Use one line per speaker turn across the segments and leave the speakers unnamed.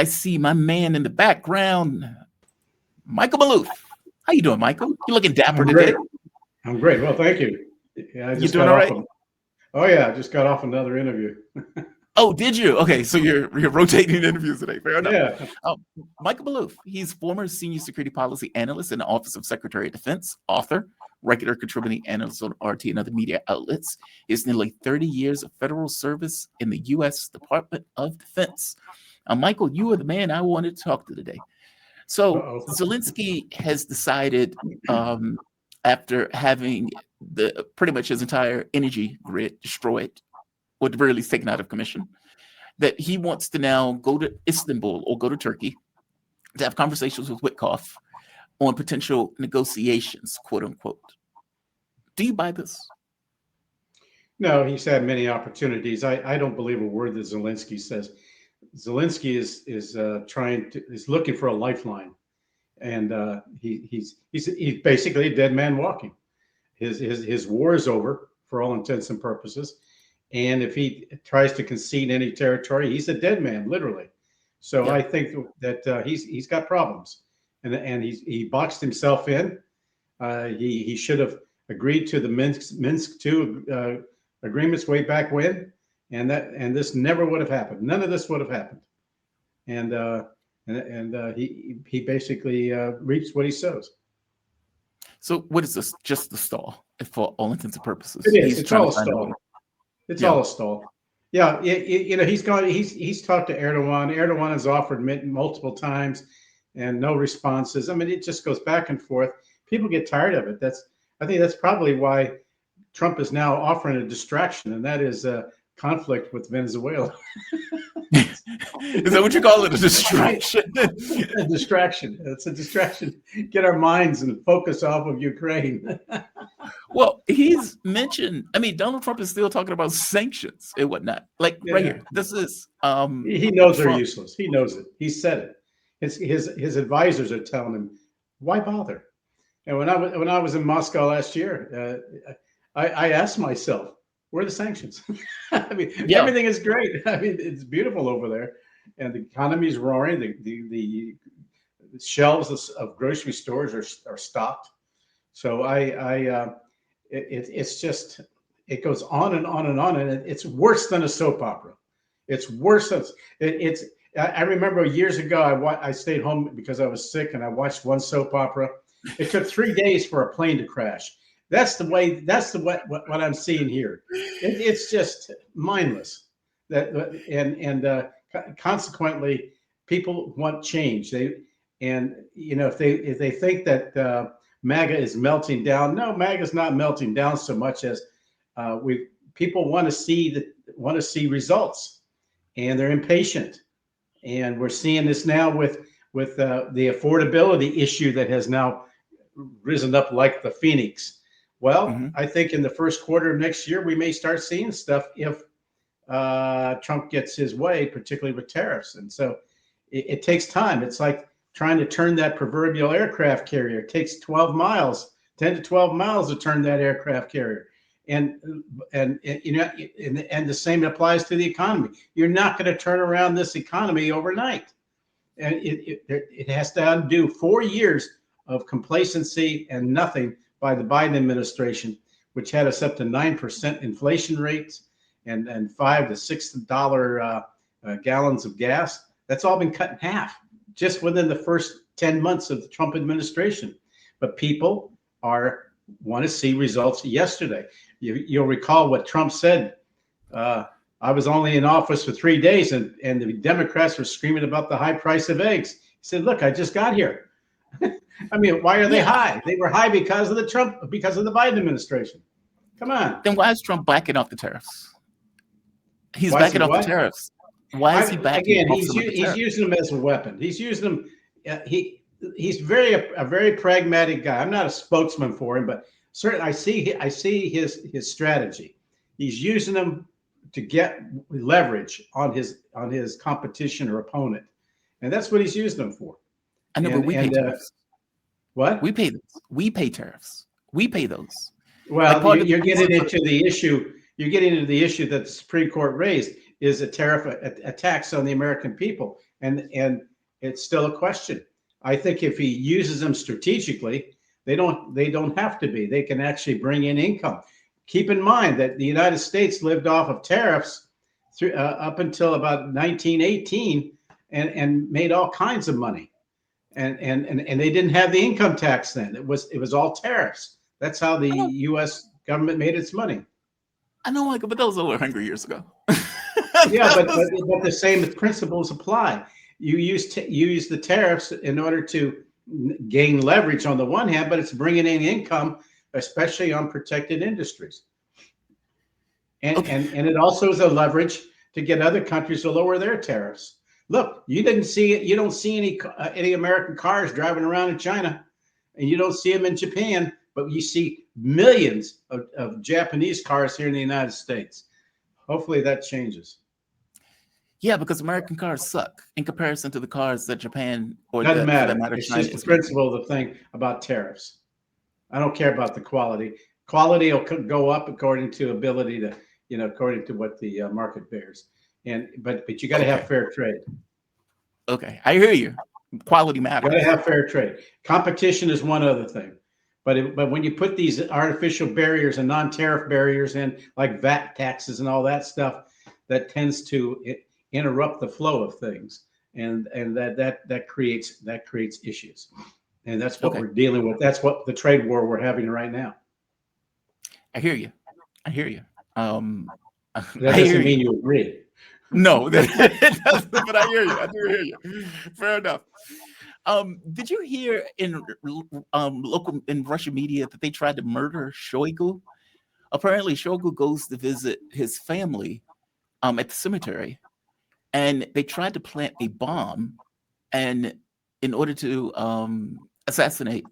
I see my man in the background, Michael Maloof. How you doing, Michael? You looking dapper today?
I'm great. Well, thank you. Yeah, I just
doing
got
all
off.
right?
Oh yeah, I just got off another interview.
Oh, did you? Okay, so you're rotating interviews today. Fair enough.
Yeah.
Michael Maloof, he's former senior security policy analyst in the Office of Secretary of Defense, author, regular contributing analyst on RT and other media outlets. He has nearly 30 years of federal service in the U.S. Department of Defense. Michael, you are the man I wanted to talk to today. So Zelensky has decided, after having pretty much his entire energy grid destroyed, or at the very least taken out of commission, that he wants to now go to Istanbul or go to Turkey to have conversations with Witkoff on potential negotiations, quote unquote. Do you buy this?
No, he's had many opportunities. I don't believe a word that Zelensky says. Zelensky is looking for a lifeline, and he's basically a dead man walking. His war is over for all intents and purposes. And if he tries to concede any territory, he's a dead man, literally. So yeah. I think that he's got problems, and he boxed himself in. He should have agreed to the Minsk II agreements way back when, and this never would have happened. None of this would have happened. And he basically reaps what he sows.
So what is this? Just the stall, for all intents and purposes.
It is. It's all a stall. It's all a stall. Yeah, he's talked to Erdogan. Erdogan has offered multiple times, and no responses. I mean, it just goes back and forth. People get tired of it. I think that's probably why Trump is now offering a distraction, and that is a conflict with Venezuela.
Is that what you call it? A distraction?
A distraction. It's a distraction. Get our minds and focus off of Ukraine.
Well, he's mentioned, I mean, Donald Trump is still talking about sanctions and whatnot. Like right here, this is
he knows they're useless. He knows it. He said it. His advisors are telling him, why bother? And when I was in Moscow last year, I asked myself, where are the sanctions? I mean, everything is great. I mean, it's beautiful over there, and the economy is roaring. The shelves of grocery stores are stocked. So it's just, it goes on and on and on, and it's worse than a soap opera. It's worse than I remember years ago I stayed home because I was sick, and I watched one soap opera. It took 3 days for a plane to crash. That's what I'm seeing here. It's just mindless. Consequently, people want change. If they think that MAGA is melting down, no, MAGA is not melting down so much as people want to see results, and they're impatient. And we're seeing this now with the affordability issue that has now risen up like the phoenix. Well, I think in the first quarter of next year, we may start seeing stuff if Trump gets his way, particularly with tariffs. And so it takes time. It's like trying to turn that proverbial aircraft carrier. It takes 10 to 12 miles to turn that aircraft carrier. And the same applies to the economy. You're not going to turn around this economy overnight. And it has to undo 4 years of complacency and nothing by the Biden administration, which had us up to 9% inflation rates and $5 to $6 gallons of gas. That's all been cut in half just within the first 10 months of the Trump administration. But people want to see results yesterday. You'll recall what Trump said. I was only in office for 3 days, and the Democrats were screaming about the high price of eggs. He said, look, I just got here. I mean, why are they high? They were high because of the Biden administration. Come on.
Then why is Trump backing off the tariffs? He's backing off the tariffs. Why is he backing off the tariffs?
He's using them as a weapon. He's using them. He's a very pragmatic guy. I'm not a spokesman for him, but certainly I see his strategy. He's using them to get leverage on his competition or opponent, and that's what he's using them for.
I know, but we pay tariffs.
What?
We pay tariffs. We pay those.
Well, you're getting into the issue. You're getting into the issue that the Supreme Court raised is a tariff, a tax on the American people. and it's still a question. I think if he uses them strategically, they don't have to be. They can actually bring in income. Keep in mind that the United States lived off of tariffs through, up until about 1918, and made all kinds of money. And they didn't have the income tax then. It was all tariffs. That's how the U.S. government made its money.
I know, Michael, but that was over 100 years ago.
Yeah, but the same principles apply. You use the tariffs in order to gain leverage on the one hand, but it's bringing in income, especially on protected industries. And it also is a leverage to get other countries to lower their tariffs. Look, you don't see any American cars driving around in China, and you don't see them in Japan, but you see millions of Japanese cars here in the United States. Hopefully that changes.
Yeah, because American cars suck in comparison to the cars that Japan or
doesn't matter. It's
China
just the principle of the thing about tariffs. I don't care about the quality. Quality will go up according to ability to, according to what the market bears. But you got to have fair trade.
Okay, I hear you. Quality matters.
You got to have fair trade. Competition is one other thing. But when you put these artificial barriers and non-tariff barriers in, like VAT taxes and all that stuff, that tends to interrupt the flow of things, and that creates issues, and that's what we're dealing with. That's what the trade war we're having right now.
I hear you.
That doesn't mean you agree.
No, but I hear you. I do hear you. Fair enough. Did you hear in local in Russian media that they tried to murder Shoigu? Apparently, Shoigu goes to visit his family at the cemetery, and they tried to plant a bomb, and in order to assassinate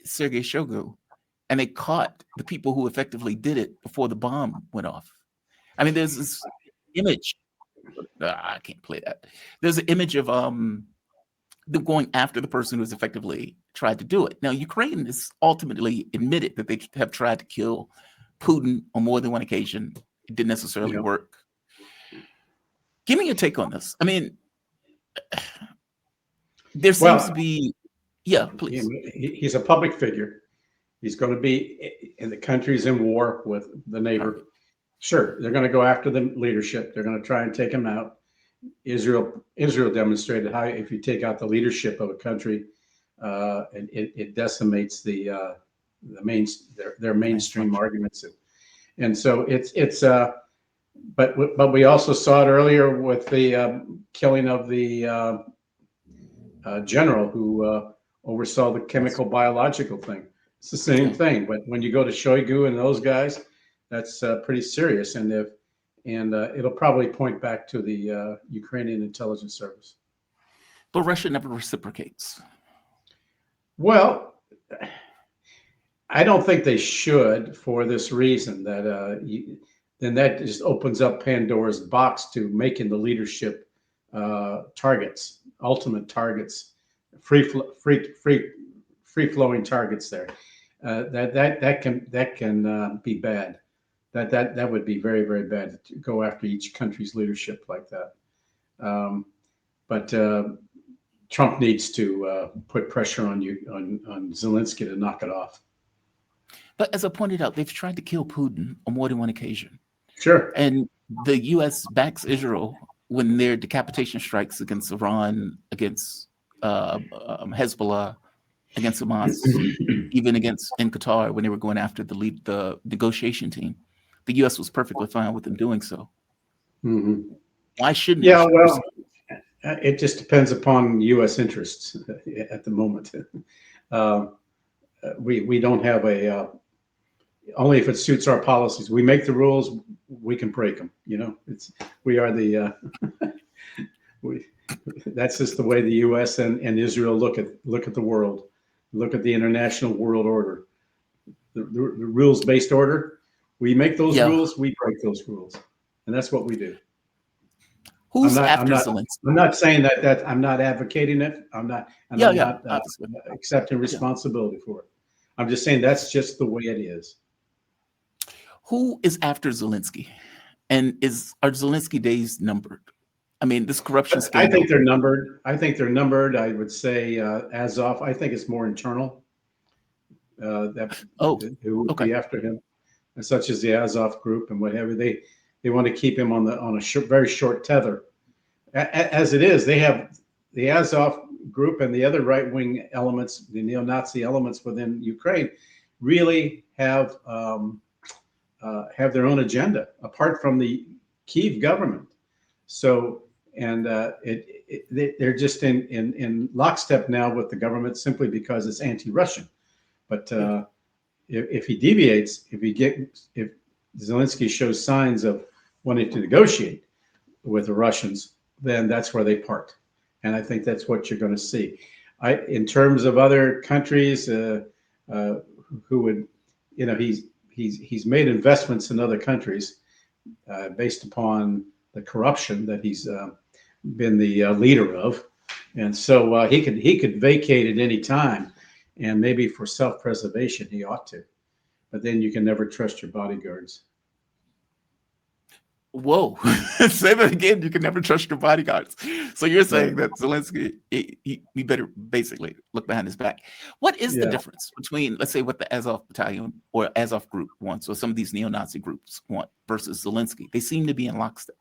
Sergei Shoigu, and they caught the people who effectively did it before the bomb went off. I mean, there's this image. I can't play that. There's an image of them going after the person who's effectively tried to do it. Now, Ukraine has ultimately admitted that they have tried to kill Putin on more than one occasion. It didn't necessarily work. Give me your take on this. I mean, there seems to be, please.
He's a public figure. He's going to be in the country's in war with the neighbor. Sure, they're going to go after the leadership. They're going to try and take him out. Israel demonstrated how if you take out the leadership of a country, it decimates their mainstream arguments, and so it's. But we also saw it earlier with the killing of the general who oversaw the chemical biological thing. It's the same thing. But when you go to Shoigu and those guys, that's pretty serious, and it'll probably point back to the Ukrainian intelligence service.
But Russia never reciprocates.
Well, I don't think they should, for this reason that then that just opens up Pandora's box to making the leadership targets, ultimate targets, free flowing targets there. That can be bad. That would be very, very bad to go after each country's leadership like that. But Trump needs to put pressure on Zelensky to knock it off.
But as I pointed out, they've tried to kill Putin on more than one occasion.
Sure.
And the U.S. backs Israel when their decapitation strikes against Iran, against Hezbollah, against Hamas, even against in Qatar when they were going after the negotiation team. The U.S. was perfectly fine with them doing so.
Mm-hmm.
Why shouldn't?
Yeah, well, it just depends upon U.S. interests at the moment. We don't have only if it suits our policies. We make the rules, we can break them. That's just the way the U.S. and Israel look at the world, look at the international world order, the rules-based order. We make those rules, we break those rules, and that's what we do.
Who's after Zelensky?
I'm not saying that I'm not advocating it. I'm not accepting responsibility for it. I'm just saying that's just the way it is.
Who is after Zelensky, and are Zelensky days numbered? I mean, this corruption
I
scandal.
think they're numbered. I would say Azov. I think it's more internal.
Oh,
Who would
okay.
be after him, such as the Azov group and whatever. They want to keep him on a very short tether. As it is, they have the Azov group and the other right-wing elements, the neo-Nazi elements within Ukraine, really have their own agenda apart from the Kyiv government. So, and they're just in lockstep now with the government simply because it's anti-Russian. But if he deviates, if Zelensky shows signs of wanting to negotiate with the Russians, then that's where they part. And I think that's what you're going to see. In terms of other countries who would, he's made investments in other countries based upon the corruption that he's been the leader of, and so he could vacate at any time, and maybe for self-preservation he ought to, but then you can never trust your bodyguards.
Whoa. Say that again. You can never trust your bodyguards. So you're saying that Zelensky, he better basically look behind his back. What is the difference between, let's say, what the Azov battalion or Azov group wants, or some of these neo-Nazi groups want, versus Zelensky? They seem to be in lockstep.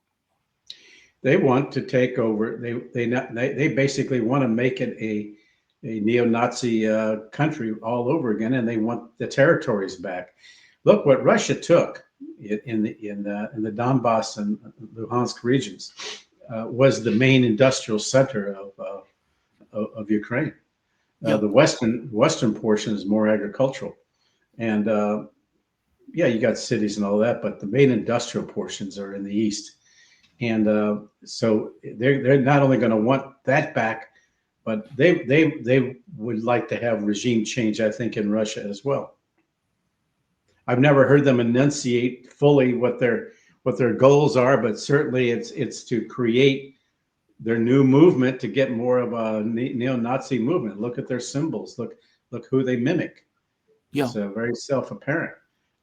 They want to take over. They basically want to make it a neo-Nazi country all over again, and they want the territories back. Look what Russia took in the Donbass and Luhansk regions was the main industrial center of Ukraine. The western portion is more agricultural, and you got cities and all that, but the main industrial portions are in the east, and so they're not only going to want that back, but they would like to have regime change, I think, in Russia as well. I've never heard them enunciate fully what their goals are, but certainly it's to create their new movement to get more of a neo-Nazi movement. Look at their symbols. Look who they mimic.
Yeah.
It's very self-apparent.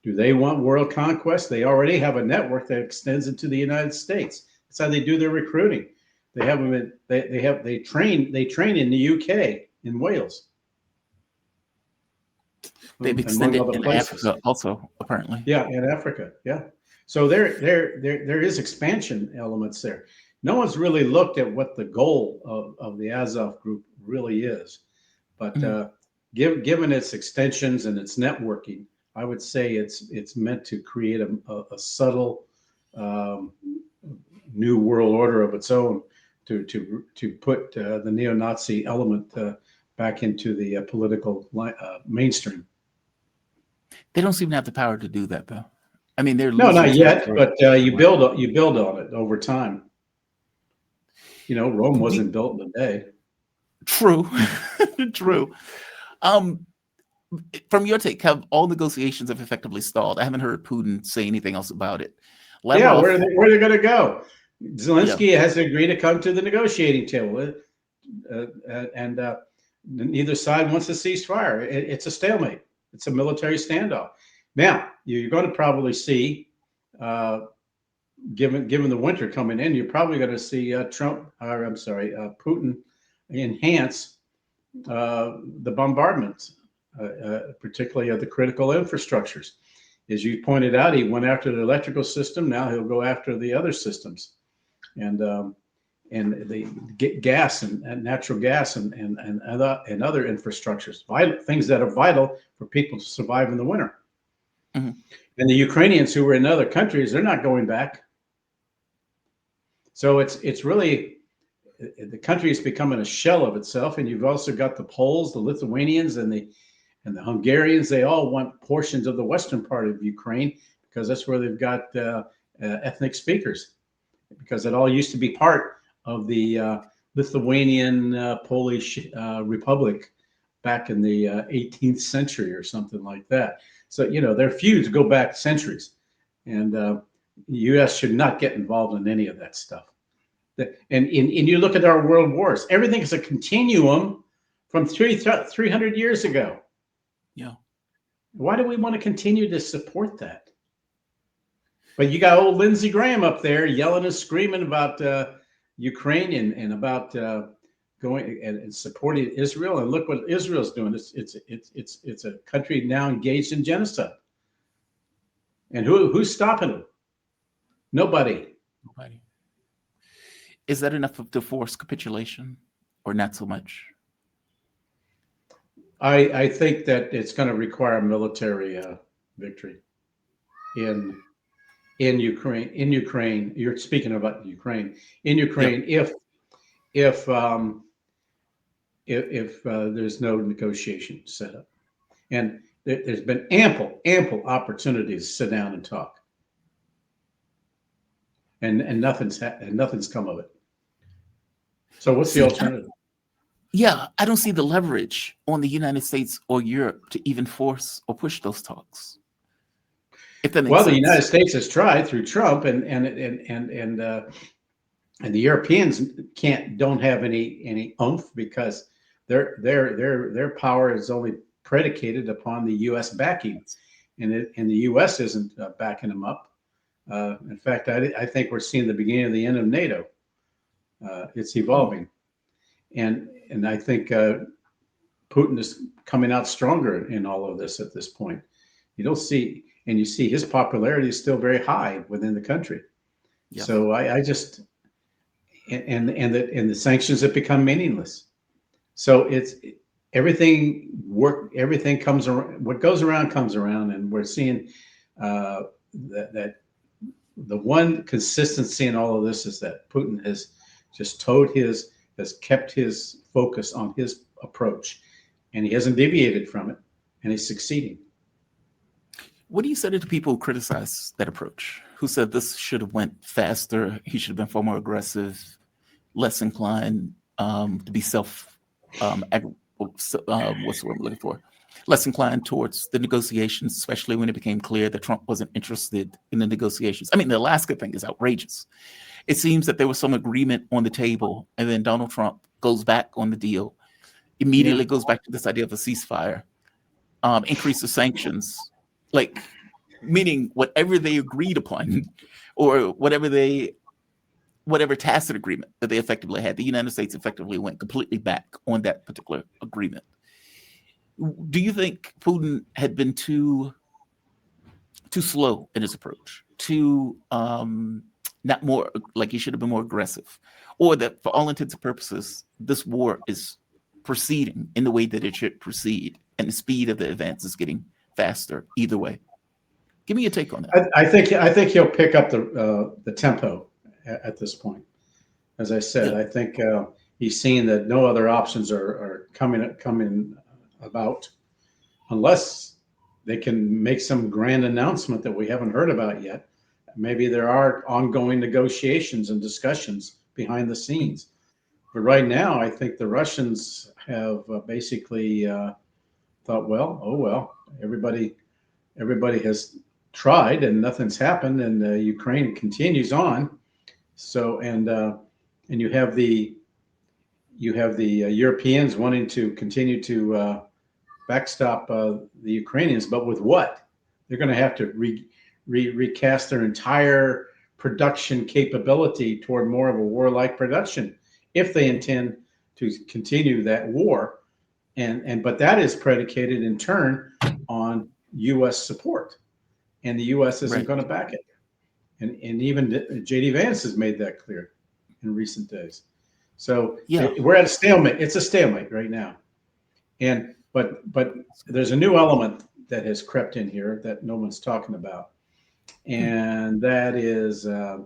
Do they want world conquest? They already have a network that extends into the United States. That's how they do their recruiting. They have them. They train in the UK, in Wales.
They've extended in Africa also, apparently.
Yeah, in Africa. Yeah. So there is expansion elements there. No one's really looked at what the goal of the Azov group really is, but given its extensions and its networking, I would say it's meant to create a subtle new world order of its own to put the neo-Nazi element back into the political mainstream.
They don't seem to have the power to do that, though. I mean, they're
no, not yet, but you build on it over time. Rome wasn't built in a day.
True, true. From your take, have all negotiations have effectively stalled? I haven't heard Putin say anything else about it.
Lavrov, where are they going to go? Zelensky has agreed to come to the negotiating table, and neither side wants to cease fire. It's a stalemate. It's a military standoff. Now, you're going to probably see, given the winter coming in, you're probably going to see Putin enhance the bombardments, particularly of the critical infrastructures. As you pointed out, he went after the electrical system. Now he'll go after the other systems, and the gas and natural gas and other infrastructures, things that are vital for people to survive in the winter. Mm-hmm. And the Ukrainians who were in other countries, they're not going back. So it's really, the country is becoming a shell of itself. And you've also got the Poles, the Lithuanians, and the Hungarians. They all want portions of the western part of Ukraine because that's where they've got ethnic speakers, because it all used to be part of the Lithuanian Polish Republic back in the 18th century or something like that. So, their feuds go back centuries, and the U.S. should not get involved in any of that stuff. And you look at our world wars, everything is a continuum from 300 years ago.
Yeah.
Why do we want to continue to support that? But you got old Lindsey Graham up there yelling and screaming about Ukraine and about going and supporting Israel. And look what Israel's doing. It's a country now engaged in genocide. And who's stopping them? Nobody.
Nobody. Is that enough to force capitulation, or not so much?
I think that it's going to require a military victory in Ukraine. In Ukraine, you're speaking about Ukraine. In Ukraine,
Yep.
if there's no negotiation set up, and there's been ample opportunities to sit down and talk, and nothing's come of it. So what's the alternative?
I don't see the leverage on the United States or Europe to even force or push those talks. If that makes
Well,
sense.
the United States has tried through Trump, and the Europeans don't have any oomph because their power is only predicated upon the U.S. backing, and the U.S. isn't backing them up. In fact, I think we're seeing the beginning of the end of NATO. It's evolving, and I think Putin is coming out stronger in all of this at this point. You see his popularity is still very high within the country.
Yeah.
So I just and the sanctions have become meaningless. So it's everything comes around. What goes around comes around, and we're seeing that the one consistency in all of this is that Putin has just has kept his focus on his approach, and he hasn't deviated from it, and he's succeeding.
What do you say to the people who criticize that approach? Who said this should have went faster? He should have been far more aggressive, less inclined to be what's the word I'm looking for? Less inclined towards the negotiations, especially when it became clear that Trump wasn't interested in the negotiations. I mean, the Alaska thing is outrageous. It seems that there was some agreement on the table, and then Donald Trump goes back on the deal, immediately goes back to this idea of a ceasefire, increase the sanctions, like meaning whatever they agreed upon, or whatever tacit agreement that they effectively had, the United States effectively went completely back on that particular agreement. Do you think Putin had been too slow in his approach, not more, like he should have been more aggressive, or that for all intents and purposes, this war is proceeding in the way that it should proceed, and the speed of the events is getting faster either way? Give me your take on that.
I think he'll pick up the tempo at this point. As I said, I think he's seeing that no other options are coming about unless they can make some grand announcement that we haven't heard about yet. Maybe there are ongoing negotiations and discussions behind the scenes. But right now, I think the Russians have basically thought, well, everybody has tried and nothing's happened, and Ukraine continues on. So and you have the Europeans wanting to continue to backstop the Ukrainians, but with what? They're going to have to recast their entire production capability toward more of a warlike production if they intend to continue that war, but that is predicated in turn on U.S. support, and the U.S. isn't going to back it, and even J.D. Vance has made that clear in recent days. So we're at a stalemate. It's a stalemate right now, but there's a new element that has crept in here that no one's talking about, and that is a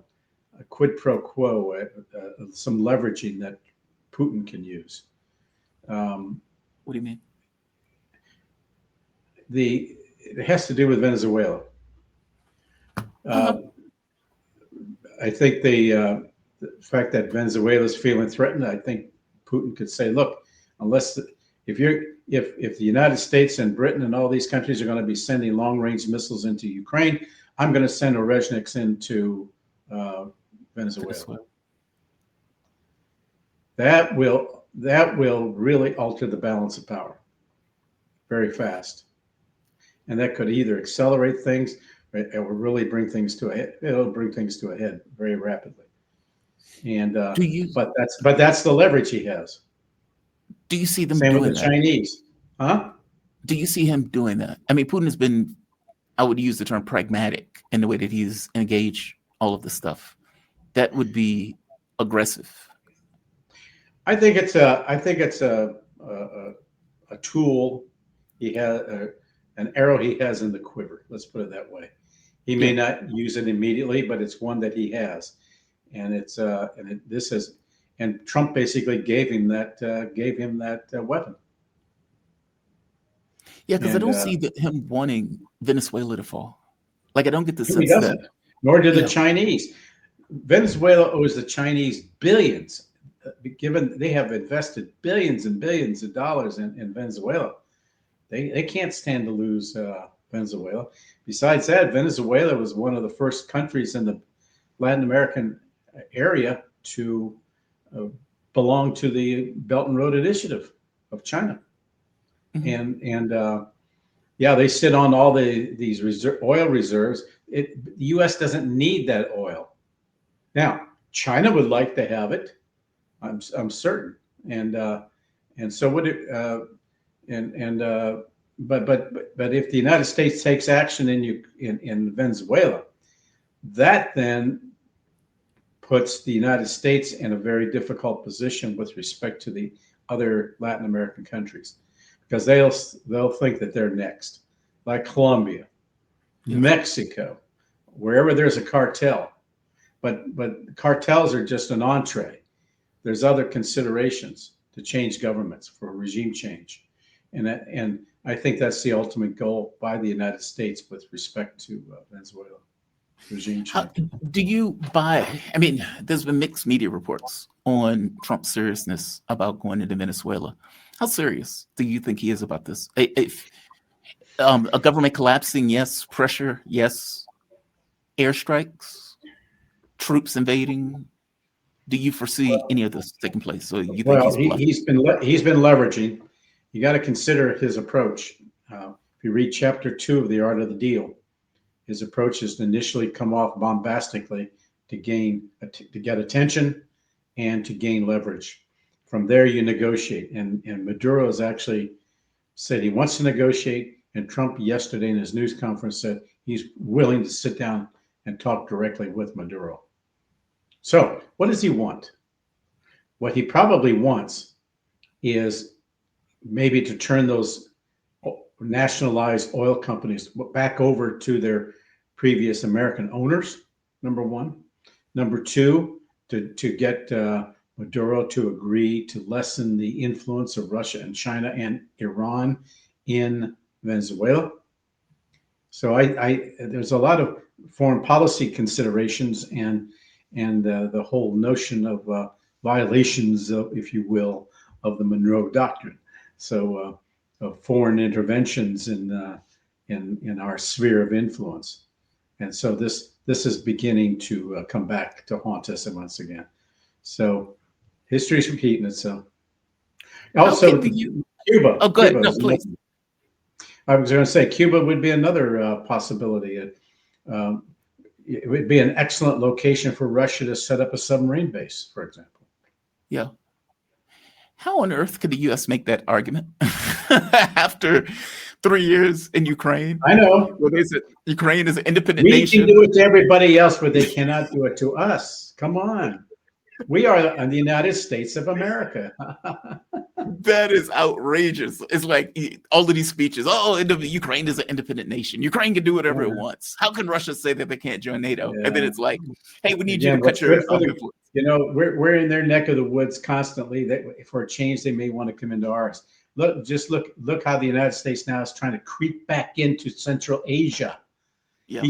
quid pro quo, some leveraging that Putin can use.
What do you mean?
It has to do with Venezuela. I think the fact that Venezuela is feeling threatened, I think Putin could say, look, if the United States and Britain and all these countries are going to be sending long-range missiles into Ukraine, I'm going to send Oreshniks into Venezuela. That will really alter the balance of power very fast, and that could either accelerate things or really bring things to a head. It'll bring things to a head very rapidly. And
Do you
but that's the leverage he has.
do you see them
Same with
doing
the
that?
Chinese, huh?
Do you see him doing that? I mean, Putin has been, I would use the term pragmatic in the way that he's engaged all of this stuff. That would be aggressive.
I think it's a tool he has, an arrow he has in the quiver. Let's put it that way. He may
Yeah.
not use it immediately, but it's one that he has, and and Trump basically gave him that weapon.
Yeah, because I
And
don't see him wanting Venezuela to fall. Like, I don't get the
he
sense that,
doesn't, nor do the
yeah,
Chinese. Venezuela owes the Chinese billions, given they have invested billions and billions of dollars in Venezuela. They can't stand to lose Venezuela. Besides that, Venezuela was one of the first countries in the Latin American area to belong to the Belt and Road Initiative of China.
mhm.
And yeah, they sit on all these oil reserves. The U.S. doesn't need that oil. Now, China would like to have it. I'm certain, and so would it. But if the United States takes action in Venezuela, that then puts the United States in a very difficult position with respect to the other Latin American countries, because they'll think that they're next, like Colombia,
Yeah.
Mexico, wherever there's a cartel. But cartels are just an entree. There's other considerations to change governments for regime change, and I think that's the ultimate goal by the United States with respect to Venezuela regime
How
change.
do you buy? I mean, there's been mixed media reports on Trump's seriousness about going into Venezuela. How serious do you think he is about this? If a government collapsing, yes. Pressure, yes. Airstrikes, troops invading. Do you foresee any of this taking place? So you think
Well,
he's bluffing?
he's been leveraging. You got to consider his approach. If you read chapter 2 of The Art of the Deal, his approach is to initially come off bombastically to get attention and to gain leverage. From there, you negotiate. And Maduro has actually said he wants to negotiate. And Trump yesterday in his news conference said he's willing to sit down and talk directly with Maduro. So, what does he want? What he probably wants is maybe to turn those nationalized oil companies back over to their previous American owners, number one. Number two, to get Maduro to agree to lessen the influence of Russia and China and Iran in Venezuela. So there's a lot of foreign policy considerations and the whole notion of violations of, if you will, of the Monroe Doctrine. So foreign interventions in our sphere of influence, and so this is beginning to come back to haunt us once again. So history's repeating itself. Also, Cuba.
Oh, go ahead. No,
Cuba
please.
I was going to say Cuba would be another possibility. It would be an excellent location for Russia to set up a submarine base, for example.
Yeah. How on earth could the U.S. make that argument after 3 years in Ukraine?
I know.
Well, they said Ukraine is an independent
We
nation.
can do it to everybody else, but they cannot do it to us. Come on. We are the United States of America.
That is outrageous. It's like all of these speeches. Oh, Ukraine is an independent nation. Ukraine can do whatever it wants. How can Russia say that they can't join NATO?
Yeah.
And then it's like, hey, we need
Again,
you to cut your influence.
we're in their neck of the woods constantly. That for a change, they may want to come into ours. Look how the United States now is trying to creep back into Central Asia.
Yeah.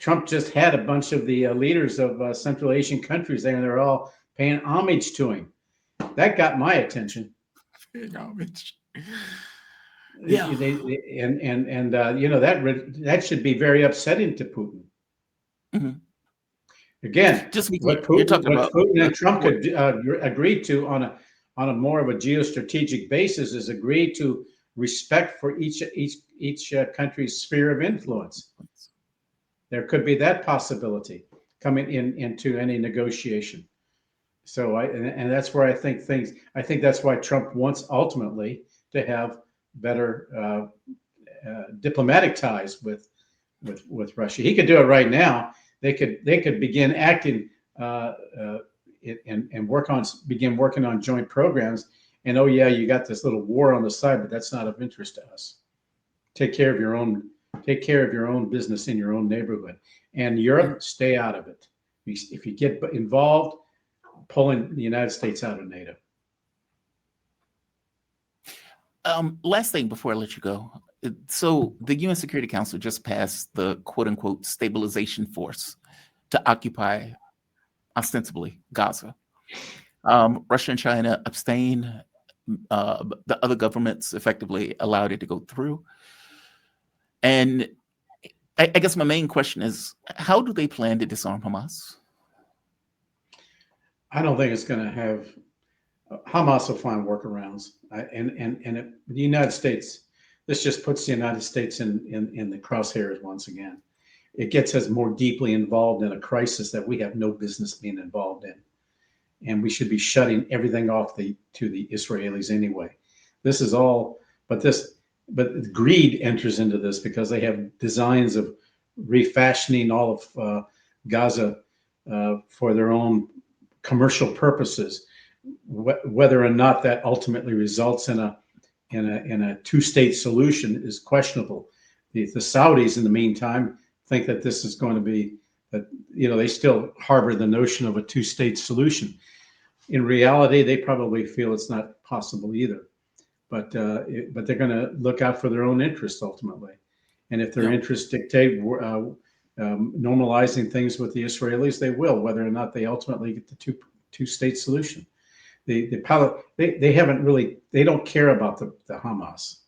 Trump just had a bunch of the leaders of Central Asian countries there, and they're all paying homage to him. That got my attention.
Paying homage.
Yeah, that should be very upsetting to Putin.
Mm-hmm.
Again,
Just
what Putin and Trump could agree to on a more of a geostrategic basis is agree to respect for each country's sphere of influence. There could be that possibility. coming into any negotiation. So and that's where I think that's why Trump wants ultimately to have better diplomatic ties with Russia. He could do it right now. They could begin acting and begin working on joint programs. And oh yeah, you got this little war on the side, but that's not of interest to us. Take care of your own business in your own neighborhood. And Europe, stay out of it. If you get involved, pulling the United States out of NATO.
Last thing before I let you go. So the UN Security Council just passed the quote unquote stabilization force to occupy ostensibly Gaza. Russia and China abstain. The other governments effectively allowed it to go through. And I guess my main question is, how do they plan to disarm Hamas?
I don't think it's going to have. Hamas will find workarounds, and the United States. This just puts the United States in the crosshairs once again. It gets us more deeply involved in a crisis that we have no business being involved in, and we should be shutting everything off to the Israelis anyway. This is all, but greed enters into this because they have designs of refashioning all of Gaza for their own commercial purposes. Whether or not that ultimately results in a two-state solution is questionable. The Saudis, in the meantime, think that this is going to be that. They still harbor the notion of a two-state solution. In reality, they probably feel it's not possible either. But they're going to look out for their own interests ultimately, and if their interests dictate normalizing things with the Israelis, they will. Whether or not they ultimately get the two-state solution. They don't care about the Hamas,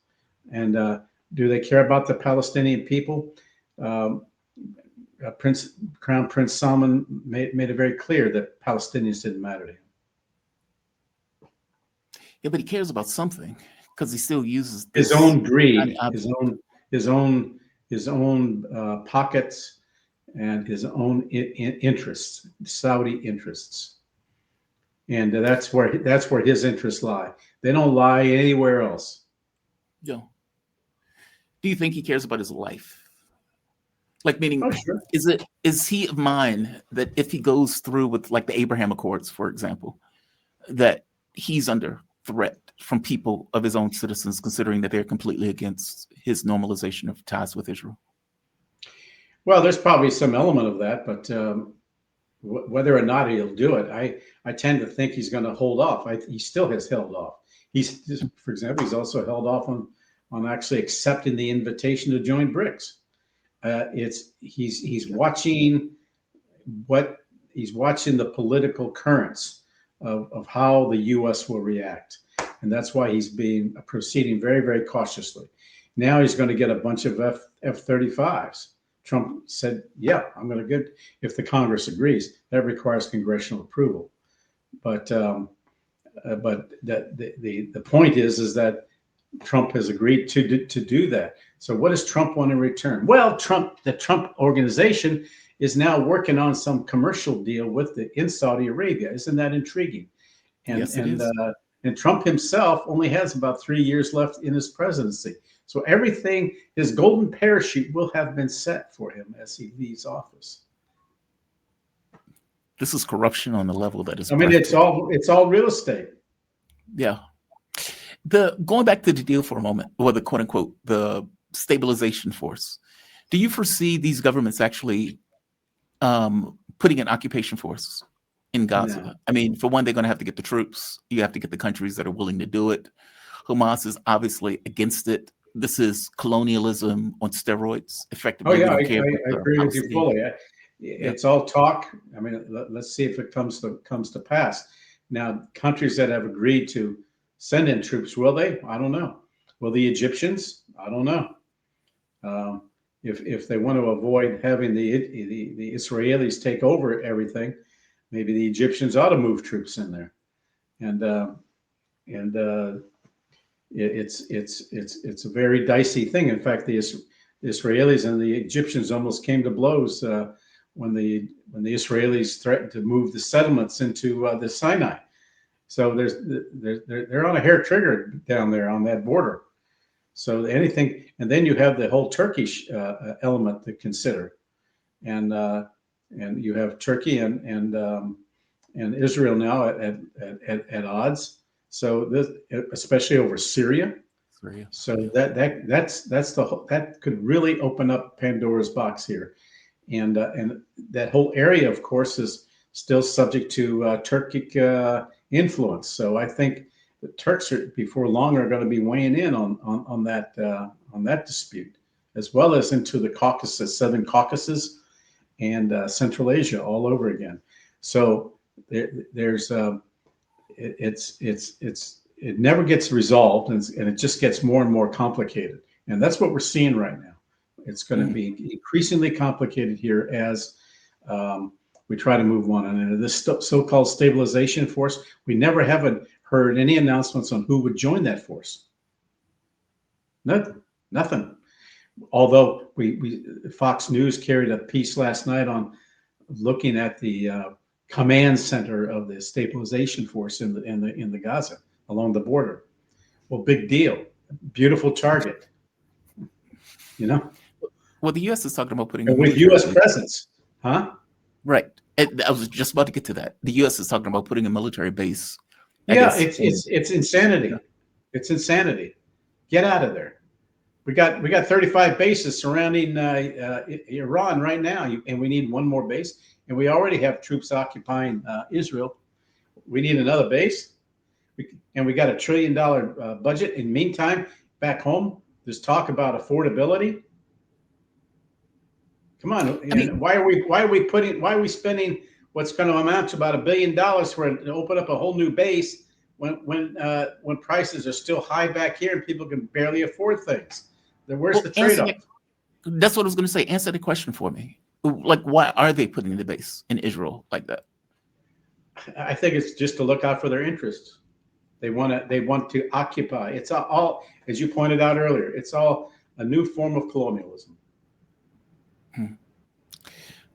and do they care about the Palestinian people? Crown Prince Salman made it very clear that Palestinians didn't matter to him.
Yeah, but he cares about something because he still uses
his own greed, his own pockets, and his own interests, Saudi interests. And that's where his interests lie. They don't lie anywhere else.
Yeah. Do you think he cares about his life? Like, meaning,
sure.
Is he of mind that if he goes through with like the Abraham Accords, for example, that he's under threat from people of his own citizens, considering that they're completely against his normalization of ties with Israel?
Well, there's probably some element of that, but whether or not he'll do it, I tend to think he's going to hold off. He still has held off. For example, he's also held off on actually accepting the invitation to join BRICS. He's watching the political currents of how the U.S. will react, and that's why he's proceeding very, very cautiously. Now he's going to get a bunch of F-35s. Trump said, "Yeah, I'm going to get if the Congress agrees." That requires congressional approval, but the point is that Trump has agreed to do that. So what does Trump want in return? Well, the Trump organization is now working on some commercial deal in Saudi Arabia. Isn't that intriguing? And,
yes, it is.
And Trump himself only has about 3 years left in his presidency. So everything, his golden parachute will have been set for him as he leaves office.
This is corruption on the level that is.
I mean, it's all real estate.
Yeah. Going back to the deal for a moment, or the quote unquote the stabilization force. Do you foresee these governments actually putting an occupation force in Gaza? No. I mean, for one, they're going to have to get the troops. You have to get the countries that are willing to do it. Hamas is obviously against it. This is colonialism on steroids. Effectively,
I agree with you fully. It's all talk. I mean, let's see if it comes to pass. Now, countries that have agreed to send in troops, will they? I don't know. Will the Egyptians? I don't know. If they want to avoid having the Israelis take over everything, maybe the Egyptians ought to move troops in there, and it's a very dicey thing. In fact, the Israelis and the Egyptians almost came to blows when the Israelis threatened to move the settlements into the Sinai. So they're on a hair trigger down there on that border. So anything, and then you have the whole Turkish element to consider, and you have Turkey and Israel now at odds. So this, especially over Syria. So that's that could really open up Pandora's box here, and that whole area, of course, is still subject to Turkic influence. So I think the Turks are, before long, are going to be weighing in on that dispute, as well as into the Caucasus, Southern Caucasus, and Central Asia all over again. So there's it never gets resolved, and it just gets more and more complicated. And that's what we're seeing right now. It's going to be increasingly complicated here as we try to move on. And this so-called stabilization force, we never haven't heard any announcements on who would join that force. Nothing. Although Fox News carried a piece last night on looking at the command center of the stabilization force in the Gaza along the border. Well, big deal. Beautiful target. You know?
Well, the U.S. is talking about putting
with U.S. presence, huh?
Right. I was just about to get to that. The U.S. is talking about putting a military base.
Yeah, it's insanity. It's insanity. Get out of there. We got 35 bases surrounding Iran right now, and we need one more base. And we already have troops occupying Israel. We need another base. And we got $1 trillion budget. In the meantime, back home, there's talk about affordability. Come on, why are we spending what's going to amount to about $1 billion to open up a whole new base when prices are still high back here and people can barely afford things? Where's the trade-off?
That's what I was going to say. Answer the question for me. Like, why are they putting the base in Israel like that?
I think it's just to look out for their interests. They want to occupy. It's all, as you pointed out earlier, it's all a new form of colonialism.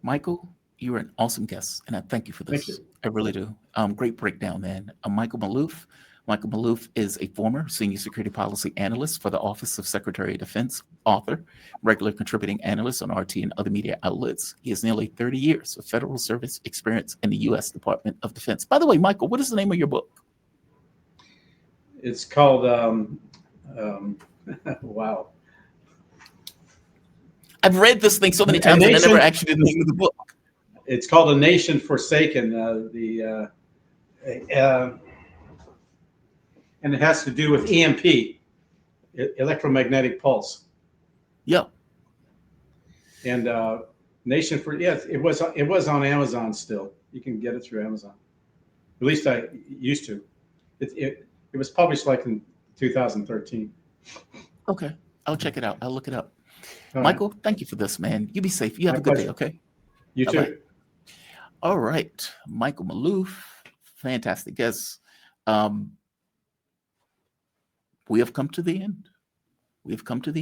Michael, you were an awesome guest, and I thank you for this.
Thank you.
I really do. Great breakdown, man. Michael Maloof. Michael Maloof is a former senior security policy analyst for the Office of Secretary of Defense, author, regular contributing analyst on RT and other media outlets. He has nearly 30 years of federal service experience in the U.S. Department of Defense. By the way, Michael, what is the name of your book?
It's called, wow.
I've read this thing so many times, and I never actually did the name of the book.
It's called A Nation Forsaken. And it has to do with EMP, electromagnetic pulse.
Yeah.
And Nation for, yes, it was on Amazon still. You can get it through Amazon. At least I used to. It was published like in 2013.
Okay. I'll check it out. I'll look it up.
All
Michael, thank you for this, man. You be safe. You have a good day, okay?
You too.
Bye-bye. All right. Michael Maloof, fantastic guest. We have come to the end. We have come to the end.